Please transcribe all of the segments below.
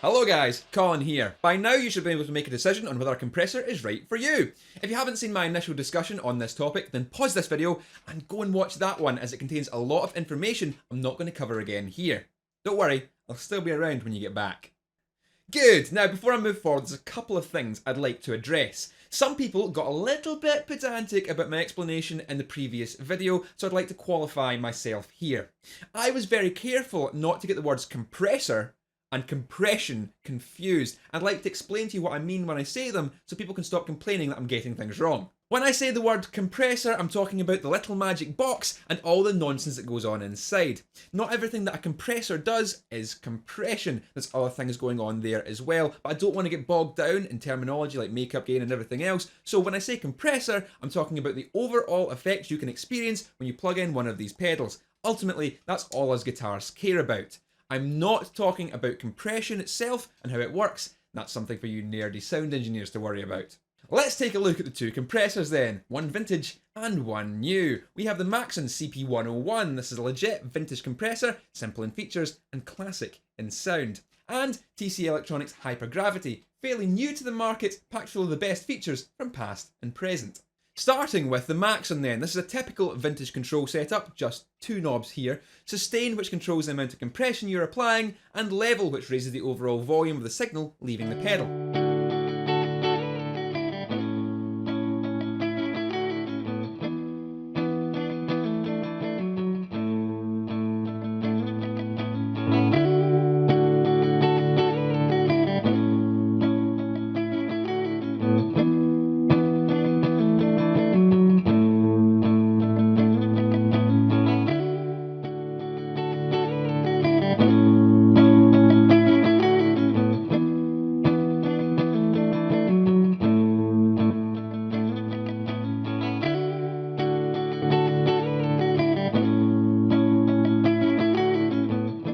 Hello guys, Colin here. By now you should be able to make a decision on whether a compressor is right for you. If you haven't seen my initial discussion on this topic, then pause this video and go and watch that one, as it contains a lot of information I'm not going to cover again here. Don't worry, I'll still be around when you get back. Good, now before I move forward, there's a couple of things I'd like to address. Some people got a little bit pedantic about my explanation in the previous video, so I'd like to qualify myself here. I was very careful not to get the words compressor and compression confused. I'd like to explain to you what I mean when I say them, so people can stop complaining that I'm getting things wrong. When I say the word compressor, I'm talking about the little magic box and all the nonsense that goes on inside. Not everything that a compressor does is compression. There's other things going on there as well, but I don't want to get bogged down in terminology like makeup gain and everything else. So when I say compressor, I'm talking about the overall effects you can experience when you plug in one of these pedals. Ultimately, that's all us guitarists care about. I'm not talking about compression itself and how it works. That's something for you nerdy sound engineers to worry about. Let's take a look at the two compressors then, one vintage and one new. We have the Maxon CP101, this is a legit vintage compressor, simple in features and classic in sound. And TC Electronics Hypergravity, fairly new to the market, packed full of the best features from past and present. Starting with the Maxon then, this is a typical vintage control setup, just two knobs here, sustain which controls the amount of compression you're applying, and level which raises the overall volume of the signal leaving the pedal.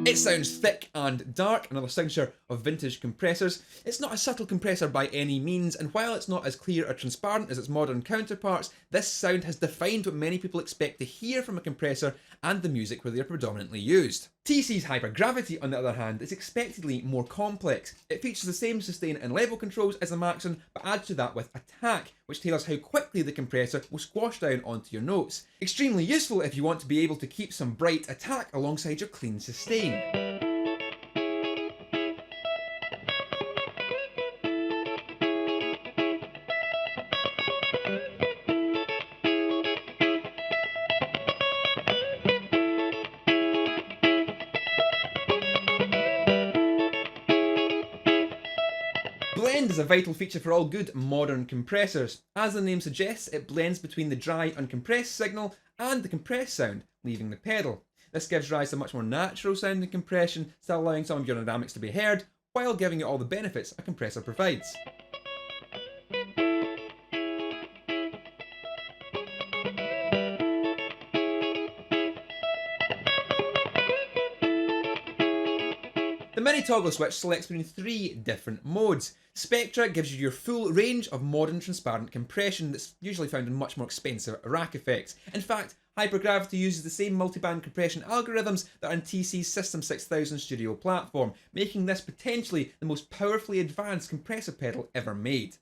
It sounds thick and dark, another signature of vintage compressors. It's not a subtle compressor by any means, and while it's not as clear or transparent as its modern counterparts, this sound has defined what many people expect to hear from a compressor and the music where they are predominantly used. TC's Hypergravity, on the other hand, is expectedly more complex. It features the same sustain and level controls as the Maxon, but adds to that with Attack, which tailors how quickly the compressor will squash down onto your notes. Extremely useful if you want to be able to keep some bright attack alongside your clean sustain. Blend is a vital feature for all good modern compressors. As the name suggests, it blends between the dry uncompressed signal and the compressed sound, leaving the pedal. This gives rise to much more natural sounding compression, still allowing some of your dynamics to be heard, while giving you all the benefits a compressor provides. The mini toggle switch selects between three different modes. Spectra gives you your full range of modern transparent compression that's usually found in much more expensive rack effects. In fact, Hypergravity uses the same multiband compression algorithms that are in TC's System 6000 studio platform, making this potentially the most powerfully advanced compressor pedal ever made.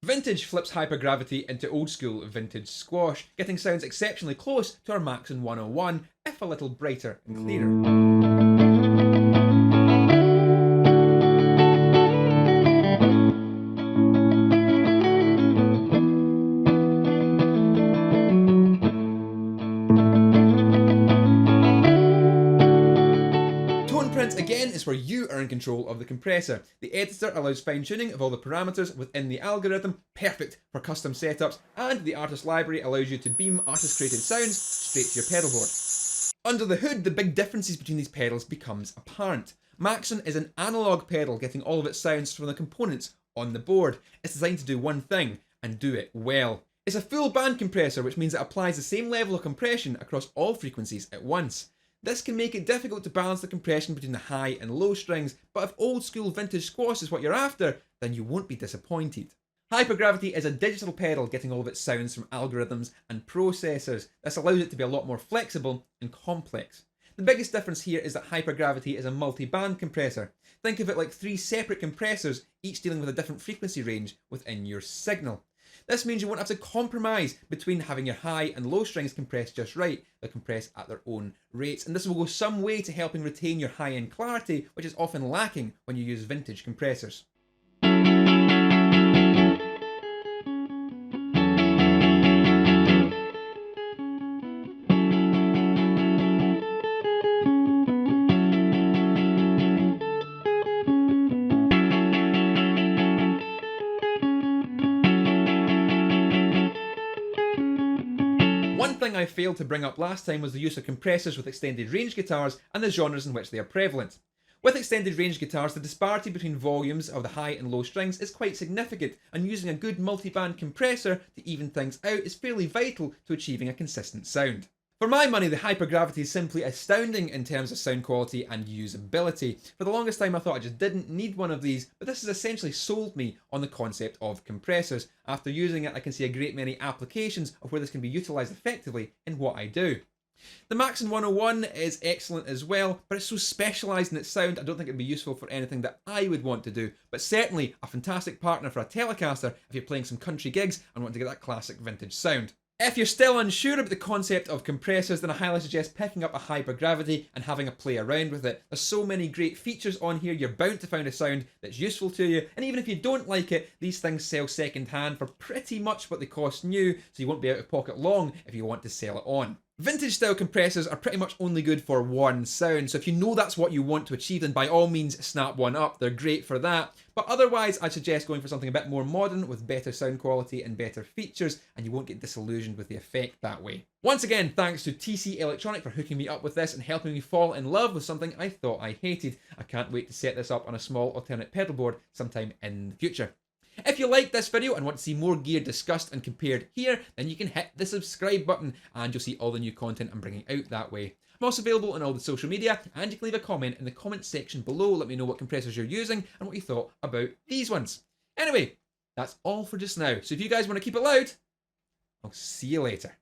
Vintage flips Hypergravity into old school vintage squash, getting sounds exceptionally close to our Maxon 101, if a little brighter and clearer. Again, is where you are in control of the compressor. The editor allows fine tuning of all the parameters within the algorithm, perfect for custom setups, and the artist library allows you to beam artist created sounds straight to your pedal board. Under the hood, the big differences between these pedals becomes apparent. Maxon is an analog pedal, getting all of its sounds from the components on the board. It's designed to do one thing, and do it well. It's a full band compressor, which means it applies the same level of compression across all frequencies at once. This can make it difficult to balance the compression between the high and low strings, but if old school vintage squash is what you're after, then you won't be disappointed. Hypergravity is a digital pedal getting all of its sounds from algorithms and processors. This allows it to be a lot more flexible and complex. The biggest difference here is that hypergravity is a multi-band compressor. Think of it like 3 separate compressors, each dealing with a different frequency range within your signal. This means you won't have to compromise between having your high and low strings compressed just right. They'll compress at their own rates, and this will go some way to helping retain your high-end clarity, which is often lacking when you use vintage compressors. One thing I failed to bring up last time was the use of compressors with extended range guitars and the genres in which they are prevalent. With extended range guitars, the disparity between volumes of the high and low strings is quite significant, and using a good multi-band compressor to even things out is fairly vital to achieving a consistent sound. For my money, the hypergravity is simply astounding in terms of sound quality and usability. For the longest time I thought I just didn't need one of these, but this has essentially sold me on the concept of compressors. After using it, I can see a great many applications of where this can be utilised effectively in what I do. The Maxon 101 is excellent as well, but it's so specialised in its sound I don't think it'd be useful for anything that I would want to do, but certainly a fantastic partner for a Telecaster if you're playing some country gigs and want to get that classic vintage sound. If you're still unsure about the concept of compressors, then I highly suggest picking up a hypergravity and having a play around with it. There's so many great features on here, you're bound to find a sound that's useful to you, and even if you don't like it, these things sell second hand for pretty much what they cost new, so you won't be out of pocket long if you want to sell it on. Vintage style compressors are pretty much only good for one sound, so if you know that's what you want to achieve, then by all means snap one up, they're great for that. But otherwise, I'd suggest going for something a bit more modern with better sound quality and better features, and you won't get disillusioned with the effect that way. Once again, thanks to TC Electronic for hooking me up with this and helping me fall in love with something I thought I hated. I can't wait to set this up on a small alternate pedal board sometime in the future. If you liked this video and want to see more gear discussed and compared here, then you can hit the subscribe button and you'll see all the new content I'm bringing out that way. I'm also available on all the social media, and you can leave a comment in the comment section below. Let me know what compressors you're using and what you thought about these ones. Anyway, that's all for just now. So if you guys want to keep it loud, I'll see you later.